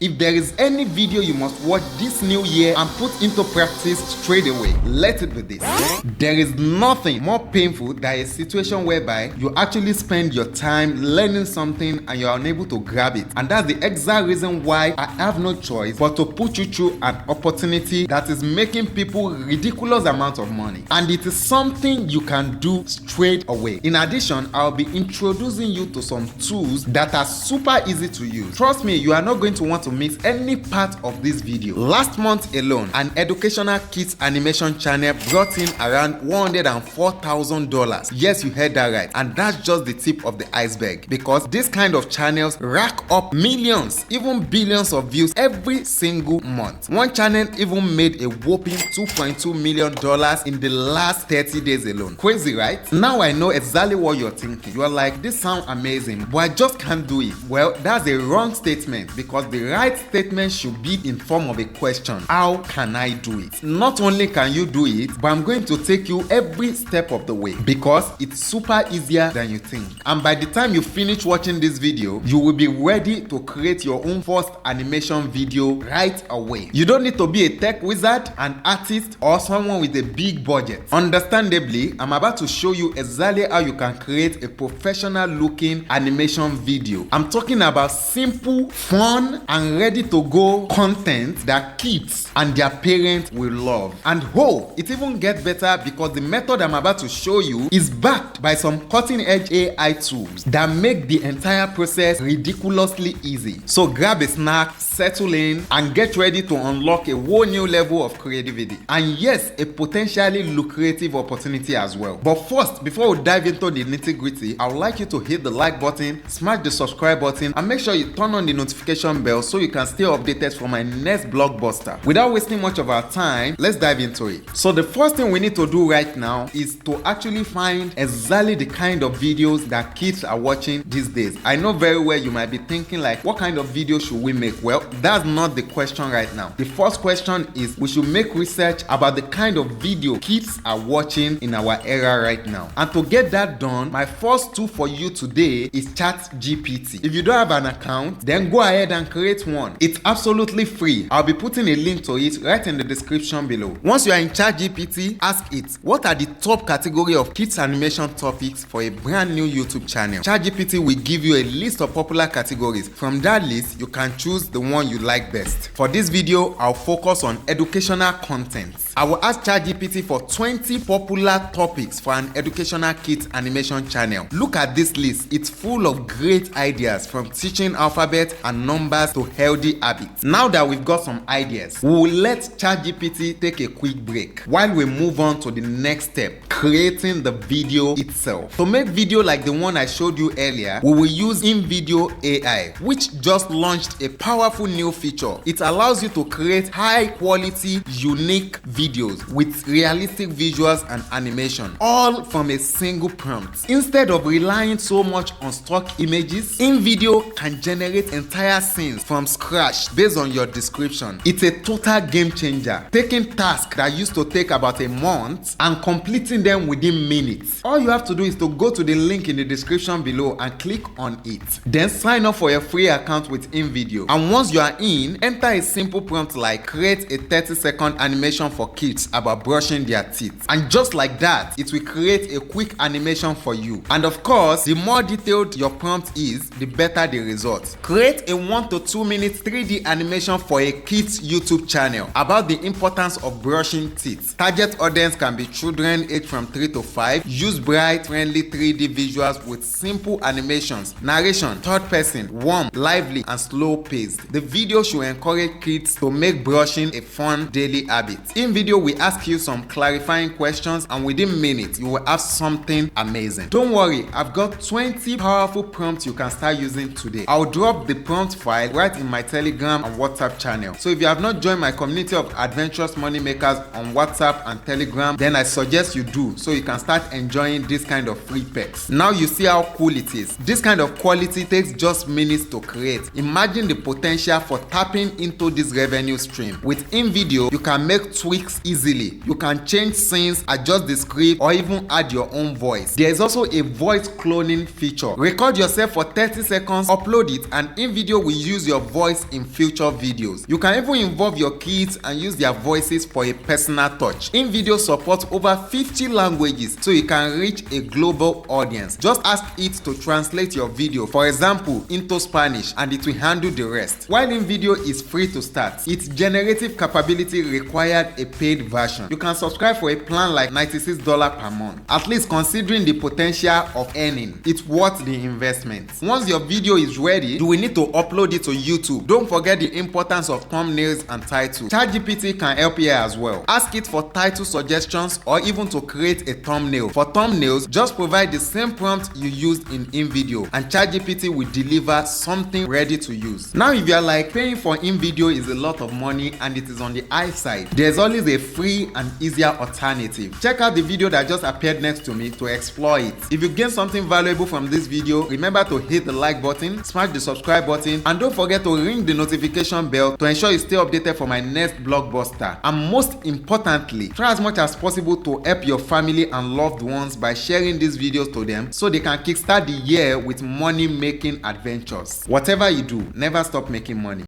If there is any video you must watch this new year and put into practice straight away, let it be this. There is nothing more painful than a situation whereby you actually spend your time learning something and you are unable to grab it. And that's the exact reason why I have no choice but to put you through an opportunity that is making people ridiculous amounts of money. And it is something you can do straight away. In addition, I'll be introducing you to some tools that are super easy to use. Trust me, you are not going to want to miss any part of this video. Last month alone, an educational kids animation channel brought in around $104,000. Yes, you heard that right. And that's just the tip of the iceberg, because this kind of channels rack up millions, even billions of views every single month. One channel even made a whopping $2.2 million in the last 30 days alone. Crazy, right? Now I know exactly what you're thinking. You're like, this sounds amazing, but I just can't do it. Well, that's a wrong statement, because the right statement should be in form of a question. How can I do it? Not only can you do it, but I'm going to take you every step of the way, because it's super easier than you think. And by the time you finish watching this video, you will be ready to create your own first animation video right away. You don't need to be a tech wizard, an artist, or someone with a big budget. Understandably, I'm about to show you exactly how you can create a professional looking animation video. I'm talking about simple, fun, and ready to go content that kids and their parents will love. And it even gets better, because the method I'm about to show you is backed by some cutting-edge AI tools that make the entire process ridiculously easy. So grab a snack, settle in, and get ready to unlock a whole new level of creativity. And yes, a potentially lucrative opportunity as well. But first, before we dive into the nitty-gritty, I would like you to hit the like button, smash the subscribe button, and make sure you turn on the notification bell so you can stay updated for my next blockbuster. Without wasting much of our time, let's dive into it. So the first thing we need to do right now is to actually find exactly the kind of videos that kids are watching these days. I know very well you might be thinking like, what kind of video should we make? Well, that's not the question right now. The first question is, we should make research about the kind of video kids are watching in our era right now. And to get that done, my first tool for you today is ChatGPT. If you don't have an account, then go ahead and create one. It's absolutely free. I'll be putting a link to it right in the description below. Once you are in ChatGPT, ask it, what are the top category of kids animation topics for a brand new YouTube channel? ChatGPT will give you a list of popular categories. From that list, you can choose the one you like best. For this video, I'll focus on educational content. I will ask ChatGPT for 20 popular topics for an educational kids animation channel. Look at this list. It's full of great ideas, from teaching alphabet and numbers to healthy habits. Now that we've got some ideas, we will let ChatGPT take a quick break while we move on to the next step, creating the video itself. To make video like the one I showed you earlier, we will use InVideo AI, which just launched a powerful new feature. It allows you to create high quality, unique videos with realistic visuals and animation, all from a single prompt. Instead of relying so much on stock images, InVideo can generate entire scenes from scratch based on your description. It's a total game changer, taking tasks that used to take about a month and completing them within minutes. All you have to do is to go to the link in the description below and click on it. Then sign up for your free account with InVideo. And once you are in, enter a simple prompt like, create a 30-second animation for kids about brushing their teeth. And just like that, it will create a quick animation for you. And of course, the more detailed your prompt is, the better the results. Create a 1 to 2 minutes 3D animation for a kids YouTube channel about the importance of brushing teeth. Target audience can be children aged from 3 to 5. Use bright, friendly 3D visuals with simple animations. Narration, third person, warm, lively, and slow paced. The video should encourage kids to make brushing a fun daily habit. In video, we ask you some clarifying questions, and within minutes, you will have something amazing. Don't worry, I've got 20 powerful prompts you can start using today. I'll drop the prompt file right in my Telegram and WhatsApp channel. So if you have not joined my community of adventurous money makers on WhatsApp and Telegram, then I suggest you do, so you can start enjoying this kind of free perks. Now you see how cool it is. This kind of quality takes just minutes to create. Imagine the potential for tapping into this revenue stream. With InVideo, you can make tweaks easily. You can change scenes, adjust the script, or even add your own voice. There is also a voice cloning feature. Record yourself for 30 seconds, upload it, and InVideo will use your voice in future videos. You can even involve your kids and use their voices for a personal touch. InVideo supports over 50 languages, so you can reach a global audience. Just ask it to translate your video, for example, into Spanish, and it will handle the rest. While InVideo is free to start, its generative capability required a paid version. You can subscribe for a plan like $96 per month. At least considering the potential of earning, it's worth the investment. Once your video is ready, you will need to upload it to YouTube. Don't forget the importance of thumbnails and titles. ChatGPT can help here as well. Ask it for title suggestions or even to create a thumbnail. For thumbnails, just provide the same prompt you used in InVideo and ChatGPT will deliver something ready to use. Now if you are like, paying for InVideo is a lot of money and it is on the high side, there's always a free and easier alternative. Check out the video that just appeared next to me to explore it. If you gain something valuable from this video, remember to hit the like button, smash the subscribe button, and don't forget to ring the notification bell to ensure you stay updated for my next blockbuster. And most importantly, try as much as possible to help your family and loved ones by sharing these videos to them so they can kickstart the year with money making adventures. Whatever you do, never stop making money.